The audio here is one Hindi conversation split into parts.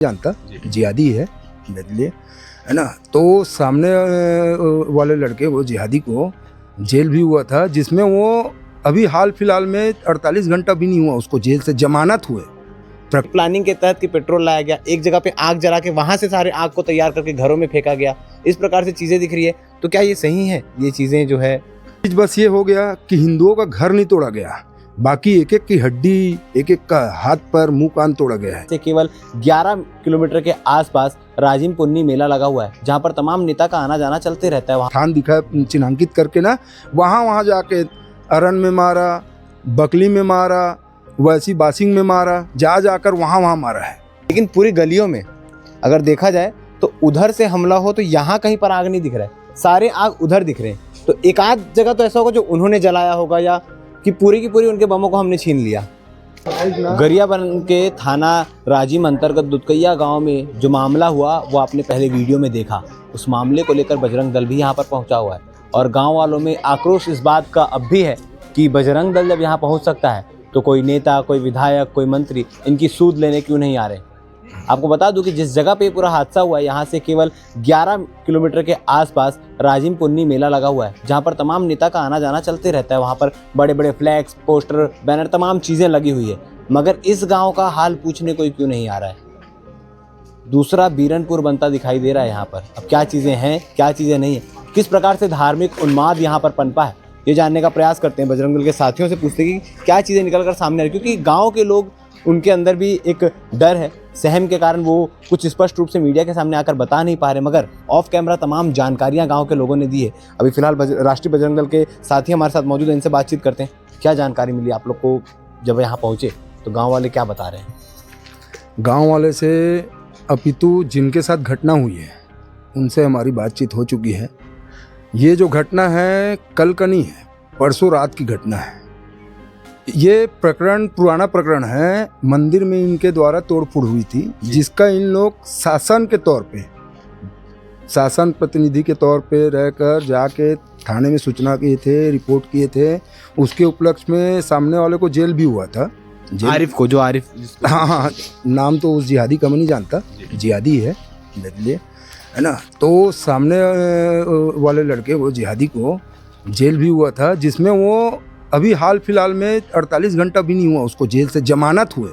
जानता, जिहादी है बदले, है ना। तो सामने वाले लड़के वो जिहादी को जेल भी हुआ था, जिसमें वो अभी हाल फिलहाल में 48 घंटा भी नहीं हुआ उसको जेल से जमानत हुए। प्लानिंग के तहत कि पेट्रोल लाया गया, एक जगह पे आग जला के वहां से सारे आग को तैयार करके घरों में फेंका गया, इस प्रकार से चीजें दिख रही है। तो क्या ये सही है? ये चीजें जो है बस ये हो गया कि हिंदुओं का घर नहीं तोड़ा गया, बाकी एक एक की हड्डी, एक एक का हाथ पर मुंह कान तोड़ा गया है। केवल 11 किलोमीटर के आसपास राजिम पुन्नी मेला लगा हुआ है, जहां पर तमाम नेता का आना जाना चलते रहता है। वहाँ स्थान दिखा चिन्हांकित करके ना, वहाँ जाके अरन में मारा, बकली में मारा, वैसी बासिंग में मारा, जाकर वहाँ मारा है। लेकिन पूरी गलियों में अगर देखा जाए तो उधर से हमला हो तो यहाँ कहीं पर आग नहीं दिख रहा है, सारे आग उधर दिख रहे हैं। तो एक आध जगह तो ऐसा होगा जो उन्होंने जलाया होगा, या कि पूरी की पूरी उनके बमों को हमने छीन लिया। गरियाबंद के थाना राजिम अंतर्गत दुधकैया गांव में जो मामला हुआ वो आपने पहले वीडियो में देखा। उस मामले को लेकर बजरंग दल भी यहां पर पहुंचा हुआ है और गांव वालों में आक्रोश इस बात का अब भी है कि बजरंग दल जब यहां पहुंच सकता है तो कोई नेता, कोई विधायक, कोई मंत्री इनकी सूद लेने क्यों नहीं आ रहे। आपको बता दूं कि जिस जगह पे पूरा हादसा हुआ है यहाँ से केवल 11 किलोमीटर के आसपास राजिम पुन्नी मेला लगा हुआ है, जहाँ पर तमाम नेता का आना जाना चलते रहता है। वहाँ पर बड़े बड़े फ्लैक्स, पोस्टर, बैनर, तमाम चीज़ें लगी हुई है, मगर इस गांव का हाल पूछने कोई क्यों नहीं आ रहा है। दूसरा बीरनपुर बनता दिखाई दे रहा है यहाँ पर। अब क्या चीज़ें हैं, क्या चीज़ें नहीं है, किस प्रकार से धार्मिक उन्माद यहाँ पर पनपा है, ये जानने का प्रयास करते हैं। बजरंग दल के साथियों से पूछते हैं कि क्या चीज़ें निकल कर सामने आ रही, क्योंकि गाँव के लोग, उनके अंदर भी एक डर है, सहम के कारण वो कुछ स्पष्ट रूप से मीडिया के सामने आकर बता नहीं पा रहे, मगर ऑफ कैमरा तमाम जानकारियां गांव के लोगों ने दी है। अभी फिलहाल राष्ट्रीय बजरंग दल के साथी हमारे साथ मौजूद हैं, इनसे बातचीत करते हैं। क्या जानकारी मिली आप लोग को जब यहाँ पहुँचे, तो गाँव वाले क्या बता रहे हैं? गाँव वाले से अपितु जिनके साथ घटना हुई है उनसे हमारी बातचीत हो चुकी है। ये जो घटना है कल का नहीं है, परसों रात की घटना है। ये प्रकरण पुराना प्रकरण है, मंदिर में इनके द्वारा तोड़फोड़ हुई थी, जिसका इन लोग शासन के तौर पे, शासन प्रतिनिधि के तौर पे रहकर जाके थाने में सूचना किए थे, रिपोर्ट किए थे। उसके उपलक्ष्य में सामने वाले को जेल भी हुआ था। आरिफ को, जो आरिफ, हाँ, नाम तो उस जिहादी का मैं नहीं जानता, जिहादी है बदले, है ना। तो सामने वाले लड़के वो जिहादी को जेल भी हुआ था, जिसमें वो अभी हाल फिलहाल में 48 घंटा भी नहीं हुआ उसको जेल से जमानत हुए।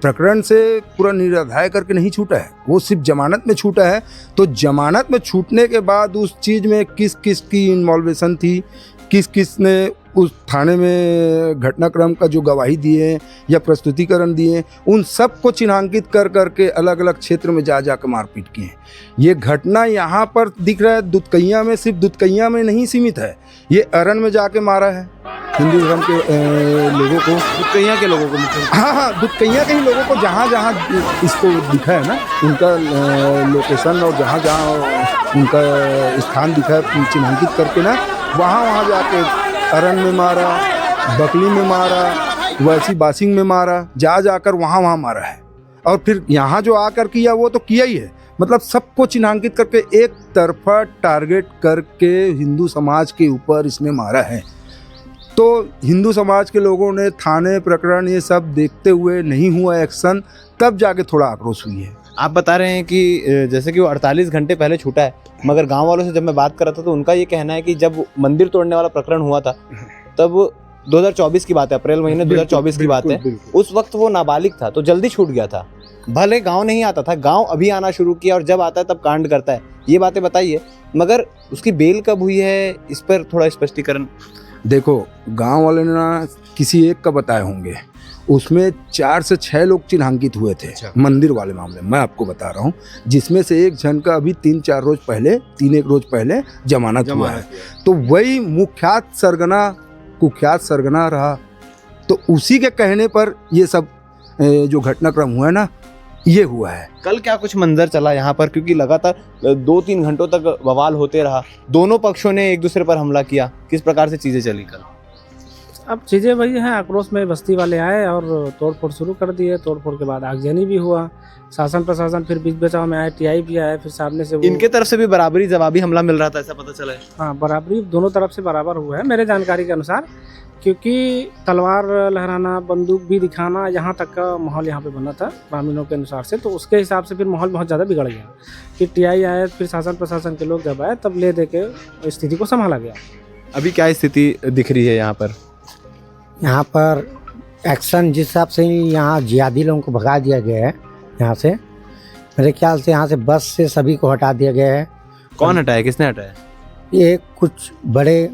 प्रकरण से पूरा निराधाय करके नहीं छूटा है, वो सिर्फ जमानत में छूटा है। तो जमानत में छूटने के बाद उस चीज़ में किस किस की इन्वॉल्वेशन थी, किस किस ने उस थाने में घटनाक्रम का जो गवाही दिए या प्रस्तुतिकरण दिए, उन सब को चिन्हांकित कर करके अलग अलग क्षेत्र में जाकर मारपीट किए। ये घटना यहाँ पर दिख रहा है दुधकैया में, सिर्फ दुधकैया में नहीं सीमित है, ये अरन में जाके मारा है हिंदू धर्म के लोगों को, दुधकैया के लोगों को। हाँ, दुधकैया के ही लोगों को, जहाँ जहाँ इसको दिखा है ना, उनका लोकेशन और जहाँ जहाँ उनका स्थान दिखा है चिन्हांकित करके ना, वहाँ जाके अरन में मारा, बकली में मारा, वैसी बासिंग में मारा, जाकर वहाँ मारा है। और फिर यहाँ जो आकर किया वो तो किया ही है, मतलब सबको चिन्हांकित करके एक तरफा टारगेट करके हिंदू समाज के ऊपर इसने मारा है। तो हिंदू समाज के लोगों ने थाने प्रकरण ये सब देखते हुए नहीं हुआ एक्शन, तब जाके थोड़ा आक्रोश हुई है। आप बता रहे हैं कि जैसे कि वो 48 घंटे पहले छूटा है, मगर गांव वालों से जब मैं बात कर रहा था तो उनका ये कहना है कि जब मंदिर तोड़ने वाला प्रकरण हुआ था तब 2024 की बात है, अप्रैल महीने 2024 की बात है। उस वक्त वो नाबालिग था तो जल्दी छूट गया था, भले गांव नहीं आता था, गांव अभी आना शुरू किया और जब आता है तब कांड करता है। ये बातें बताइए, मगर उसकी बेल कब हुई है, इस पर थोड़ा स्पष्टीकरण। देखो, गांव वाले ना किसी एक का बताए होंगे, उसमें 4 से 6 लोग चिन्हांकित हुए थे। मंदिर वाले मामले मैं आपको बता रहा हूँ, जिसमें से एक जन का अभी 3-4 रोज पहले, 3-1 रोज पहले जमानत हुआ है। तो वही कुख्यात सरगना रहा, तो उसी के कहने पर ये सब जो घटनाक्रम हुआ है ना, ये हुआ है। कल क्या कुछ मंजर चला यहाँ पर, क्योंकि लगातार 2-3 घंटों तक बवाल होते रहा, दोनों पक्षों ने एक दूसरे पर हमला किया, किस प्रकार से चीजें चली कल? अब चीज़ें वही हैं, आक्रोश में बस्ती वाले आए और तोड़फोड़ शुरू कर दिए। तोड़फोड़ के बाद आगजनी भी हुआ, शासन प्रशासन फिर बीच बचाव में आए, टीआई भी आए, फिर सामने से इनके तरफ से भी बराबरी जवाबी हमला मिल रहा था, ऐसा पता चला है? हाँ, बराबरी दोनों तरफ से बराबर हुआ है मेरे जानकारी के अनुसार। क्योंकि तलवार लहराना, बंदूक भी दिखाना, यहाँ तक का माहौल यहाँ पे बना था ग्रामीणों के अनुसार से। तो उसके हिसाब से फिर माहौल बहुत ज़्यादा बिगड़ गया। फिर टीआई आए, फिर शासन प्रशासन के लोग जब आए तब ले दे के स्थिति को संभाला गया। अभी क्या स्थिति दिख रही है यहाँ पर? यहाँ पर एक्शन जिस हिसाब से यहाँ जिहादी लोगों को भगा दिया गया है यहाँ से, मेरे ख्याल से यहाँ से बस से सभी को हटा दिया गया है। कौन हटाया, किसने हटाया? ये कुछ बड़े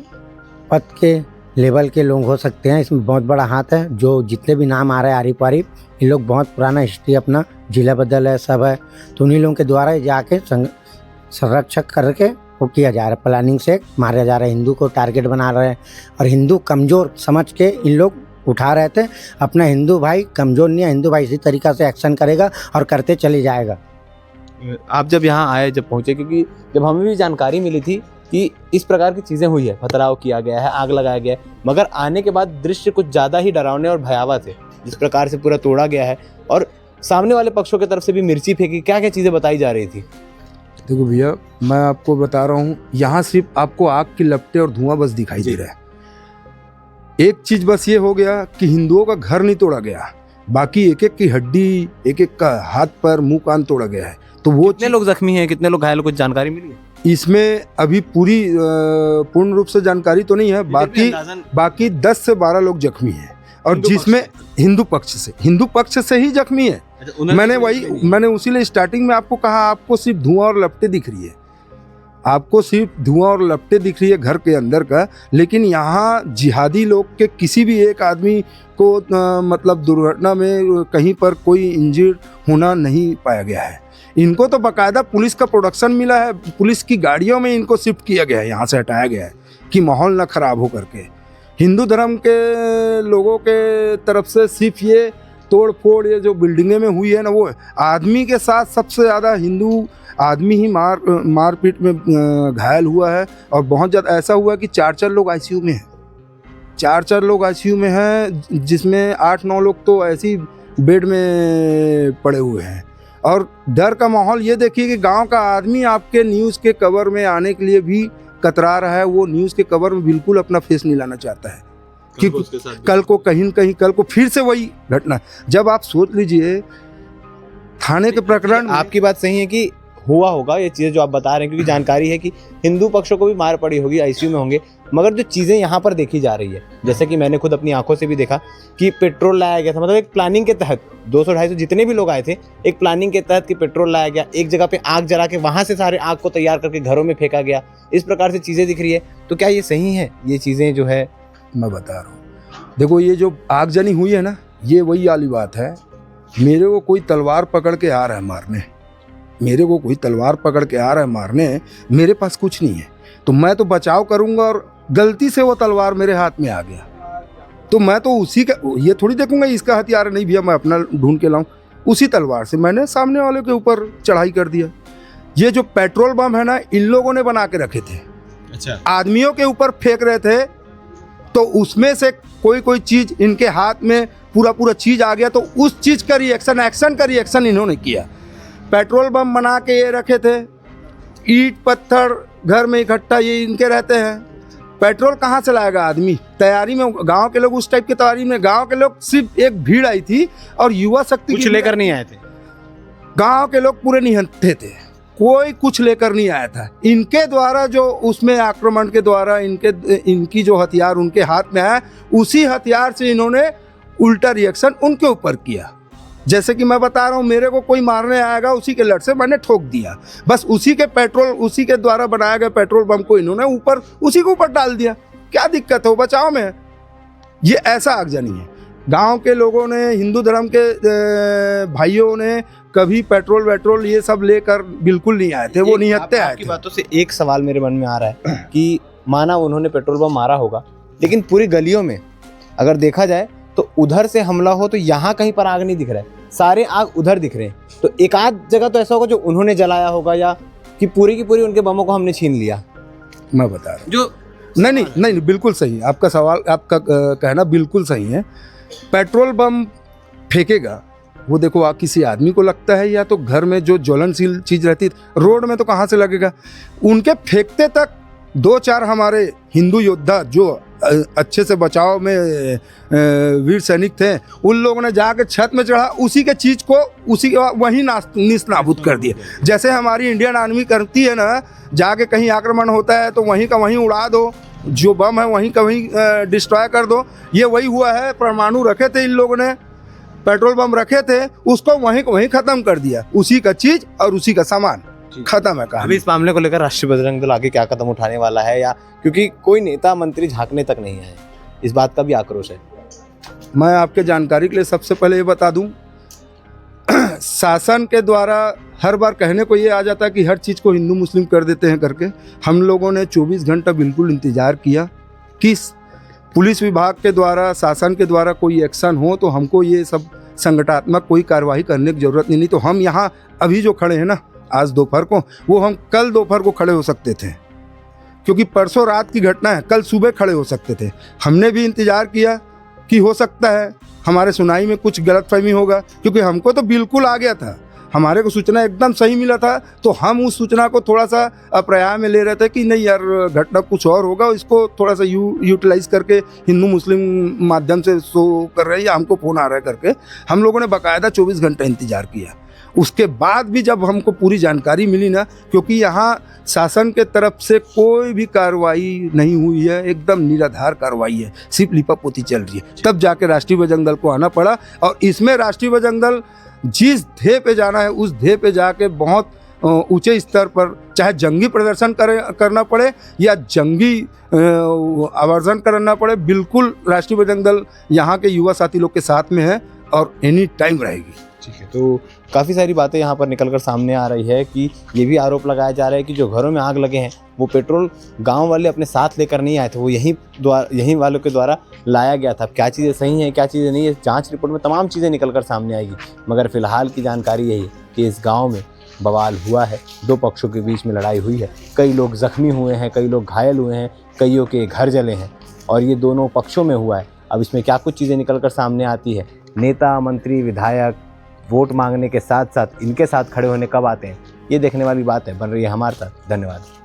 पद के लेवल के लोग हो सकते हैं, इसमें बहुत बड़ा हाथ है। जो जितने भी नाम आ रहे हैं आरिफ वारिफ, ये लोग बहुत पुराना हिस्ट्री अपना जिला बदल है, सब है। तो उन्हीं लोगों के द्वारा जाके संरक्षक करके वो किया जा रहा है, प्लानिंग से मारा जा रहा है। हिंदू को टारगेट बना रहे हैं और हिंदू कमज़ोर समझ के इन लोग उठा रहे थे। अपना हिंदू भाई कमज़ोर नहीं है, हिंदू भाई इसी तरीक़ा से एक्शन करेगा और करते चले जाएगा। आप जब यहाँ आए, जब पहुँचे, क्योंकि जब हमें भी जानकारी मिली थी कि इस प्रकार की चीज़ें हुई है, पथराव किया गया है, आग लगाया गया है, मगर आने के बाद दृश्य कुछ ज़्यादा ही डरावने और भयावह थे। जिस प्रकार से पूरा तोड़ा गया है और सामने वाले पक्षों की तरफ से भी मिर्ची फेंकी, क्या क्या चीज़ें बताई जा रही थी? देखो भैया, मैं आपको बता रहा हूँ, यहाँ सिर्फ आपको आग की लपटें और धुआं बस दिखाई दे रहा है। एक चीज बस ये हो गया कि हिंदुओं का घर नहीं तोड़ा गया, बाकी एक एक की हड्डी, एक एक का हाथ पर मुंह कान तोड़ा गया है। तो वो कितने लोग जख्मी हैं, कितने लोग घायल, कुछ जानकारी मिली है? इसमें अभी पूर्ण रूप से जानकारी तो नहीं है, बाकी 10 से 12 लोग जख्मी हैं और जिसमें हिंदू पक्ष से ही जख्मी है। मैंने उसीलिए स्टार्टिंग में आपको कहा, आपको सिर्फ धुआं और लपटें दिख रही है, आपको सिर्फ धुआं और लपटें दिख रही है घर के अंदर का, लेकिन यहाँ जिहादी लोग के किसी भी एक आदमी को मतलब दुर्घटना में कहीं पर कोई इंजर्ड होना नहीं पाया गया है। इनको तो बाकायदा पुलिस का प्रोडक्शन मिला है, पुलिस की गाड़ियों में इनको शिफ्ट किया गया है, यहाँ से हटाया गया है कि माहौल ना खराब हो करके। हिंदू धर्म के लोगों के तरफ से सिर्फ ये तोड़ फोड़, ये जो बिल्डिंगें में हुई है ना, वो आदमी के साथ सबसे ज़्यादा हिंदू आदमी ही मारपीट में घायल हुआ है। और बहुत ज़्यादा ऐसा हुआ कि 4 लोग आईसीयू में हैं, 4 लोग आईसीयू में हैं, जिसमें 8-9 लोग तो ऐसी बेड में पड़े हुए हैं। और डर का माहौल ये देखिए कि गांव का आदमी आपके न्यूज़ के कवर में आने के लिए भी कतरा रहा है। वो न्यूज़ के कवर में बिल्कुल अपना फेस नहीं लाना चाहता है कि कल को कहीं न कहीं कल को फिर से वही घटना। जब आप सोच लीजिए थाने के प्रकरण, आपकी बात सही है कि हुआ होगा ये चीज़ें जो आप बता रहे हैं, क्योंकि जानकारी है कि हिंदू पक्षों को भी मार पड़ी होगी, आईसीयू में होंगे, मगर जो चीज़ें यहाँ पर देखी जा रही है, जैसे कि मैंने खुद अपनी आंखों से भी देखा कि पेट्रोल लाया गया था, मतलब एक प्लानिंग के तहत 200-250 जितने भी लोग आए थे, एक प्लानिंग के तहत कि पेट्रोल लाया गया, एक जगह पे आग जला के वहाँ से सारे आग को तैयार करके घरों में फेंका गया, इस प्रकार से चीज़ें दिख रही है। तो क्या ये सही है? ये चीज़ें जो है, मैं बता रहा हूँ, देखो ये जो आगजनी हुई है ना, ये वही वाली बात है। मेरे को कोई तलवार पकड़ के आ रहा है मारने, मेरे को कोई तलवार पकड़ के आ रहा है मारने, मेरे पास कुछ नहीं है, तो मैं तो बचाव करूंगा और गलती से वो तलवार मेरे हाथ में आ गया तो मैं तो उसी का, ये थोड़ी देखूंगा इसका हथियार नहीं भैया मैं अपना ढूंढ के लाऊं, उसी तलवार से मैंने सामने वाले के ऊपर चढ़ाई कर दिया। ये जो पेट्रोल बम है ना, इन लोगों ने बना के रखे थे, अच्छा, आदमियों के ऊपर फेंक रहे थे, तो उसमें से कोई चीज इनके हाथ में पूरा चीज आ गया, तो उस चीज का रिएक्शन इन्होंने किया। पेट्रोल बम बना के ये रखे थे, ईंट पत्थर घर में इकट्ठा ये इनके रहते हैं। पेट्रोल कहाँ से लाएगा आदमी? तैयारी में गांव के लोग, उस टाइप की तैयारी में गांव के लोग, सिर्फ एक भीड़ आई थी और युवा शक्ति कुछ लेकर नहीं आए थे। गांव के लोग पूरे निहत्थे थे, कोई कुछ लेकर नहीं आया था। इनके द्वारा जो उसमें आक्रमण के द्वारा इनकी जो हथियार उनके हाथ में है, उसी हथियार से इन्होंने उल्टा रिएक्शन उनके ऊपर किया। जैसे कि मैं बता रहा हूँ, मेरे को कोई मारने आएगा, उसी के लट से मैंने ठोक दिया, बस उसी के द्वारा बनाया गया पेट्रोल बम को इन्होंने उसी के ऊपर डाल दिया। क्या दिक्कत है? वो बचाव में है। ये ऐसा आगजनी है। गांव के लोगों ने, हिंदू धर्म के भाइयों ने कभी पेट्रोल ये सब लेकर बिल्कुल नहीं आए थे, वो निहत्थे आए थे। आपकी बातों से एक सवाल मेरे मन में आ रहा है कि माना उन्होंने पेट्रोल बम मारा होगा, लेकिन पूरी गलियों में अगर देखा जाए तो उधर से हमला हो तो यहाँ कहीं पर आग नहीं दिख रहा है, सारे आग उधर दिख रहे हैं। तो एक आध जगह तो ऐसा होगा जो उन्होंने जलाया होगा, या कि पूरी की पूरी उनके बमों को हमने छीन लिया। मैं बता रहा हूँ जो नहीं, बिल्कुल सही आपका सवाल, आपका कहना बिल्कुल सही है। पेट्रोल बम फेंकेगा वो, देखो आप किसी आदमी को लगता है, या तो घर में जो ज्वलनशील चीज़ रहती है, रोड में तो कहाँ से लगेगा? उनके फेंकते तक 2-4 हमारे हिंदू योद्धा जो अच्छे से बचाव में वीर सैनिक थे, उन लोगों ने जाके छत में चढ़ा, उसी के चीज़ को उसी वहीं निस्ताबूद कर दिया। जैसे हमारी इंडियन आर्मी करती है ना, जाके कहीं आक्रमण होता है तो वहीं का वहीं उड़ा दो, जो बम है वहीं का वहीं डिस्ट्रॉय कर दो। ये वही हुआ है। परमाणु रखे थे इन लोगों ने, पेट्रोल बम रखे थे, उसको वहीं को वहीं ख़त्म कर दिया। उसी का चीज़ और उसी का सामान खत्म है कहानी। अभी इस मामले को लेकर राष्ट्रीय बजरंग दल आगे क्या कदम उठाने वाला है, या क्योंकि कोई नेता मंत्री झांकने तक नहीं आए, इस बात का भी आक्रोश है। मैं आपके जानकारी के लिए सबसे पहले ये बता दूं, शासन के द्वारा हर बार कहने को ये आ जाता है कि हर चीज़ को हिंदू मुस्लिम कर देते हैं करके। हम लोगों ने 24 घंटा बिल्कुल इंतज़ार किया कि पुलिस विभाग के द्वारा, शासन के द्वारा कोई एक्शन हो, तो हमको ये सब संगठनात्मक कोई कार्रवाई करने की ज़रूरत नहीं। तो हम यहाँ अभी जो खड़े हैं ना, आज दोपहर को, वो हम कल दोपहर को खड़े हो सकते थे, क्योंकि परसों रात की घटना है, कल सुबह खड़े हो सकते थे। हमने भी इंतज़ार किया कि हो सकता है हमारे सुनाई में कुछ गलतफहमी होगा, क्योंकि हमको तो बिल्कुल आ गया था, हमारे को सूचना एकदम सही मिला था। तो हम उस सूचना को थोड़ा सा अप्रयाय में ले रहे थे कि नहीं यार, घटना कुछ और होगा, इसको थोड़ा सा यूटिलाइज करके हिंदू मुस्लिम माध्यम से शो कर रहे हैं या हमको फ़ोन आ रहा है करके हम लोगों ने बाकायदा 24 घंटे इंतज़ार किया। उसके बाद भी जब हमको पूरी जानकारी मिली ना, क्योंकि यहाँ शासन के तरफ से कोई भी कार्रवाई नहीं हुई है, एकदम निराधार कार्रवाई है, सिर्फ लिपापोती चल रही है, तब जाके राष्ट्रीय बजरंग दल को आना पड़ा। और इसमें राष्ट्रीय बजरंग दल जिस ध्येय पे जाना है, उस ध्येय पे जाके बहुत ऊंचे स्तर पर, चाहे जंगी प्रदर्शन करना पड़े या जंगी आवर्जन करना पड़े, बिल्कुल राष्ट्रीय बजरंग दल यहाँ के युवा साथी लोग के साथ में है और एनी टाइम रहेगी। ठीक है, तो काफ़ी सारी बातें यहाँ पर निकलकर सामने आ रही है कि ये भी आरोप लगाया जा रहा है कि जो घरों में आग लगे हैं वो पेट्रोल गांव वाले अपने साथ लेकर नहीं आए थे, वो यहीं वालों के द्वारा लाया गया था। क्या चीज़ें सही हैं, क्या चीज़ें नहीं है, जांच रिपोर्ट में तमाम चीज़ें निकल कर सामने आएगी। मगर फिलहाल की जानकारी यही है कि इस गाँव में बवाल हुआ है, 2 पक्षों के बीच में लड़ाई हुई है, कई लोग जख्मी हुए हैं, कई लोग घायल हुए हैं, कईयों के घर जले हैं, और ये दोनों पक्षों में हुआ है। अब इसमें क्या कुछ चीज़ें निकल कर सामने आती है, नेता मंत्री विधायक वोट मांगने के साथ साथ इनके साथ खड़े होने कब आते हैं, ये देखने वाली बात है। बन रही है हमारे साथ। धन्यवाद।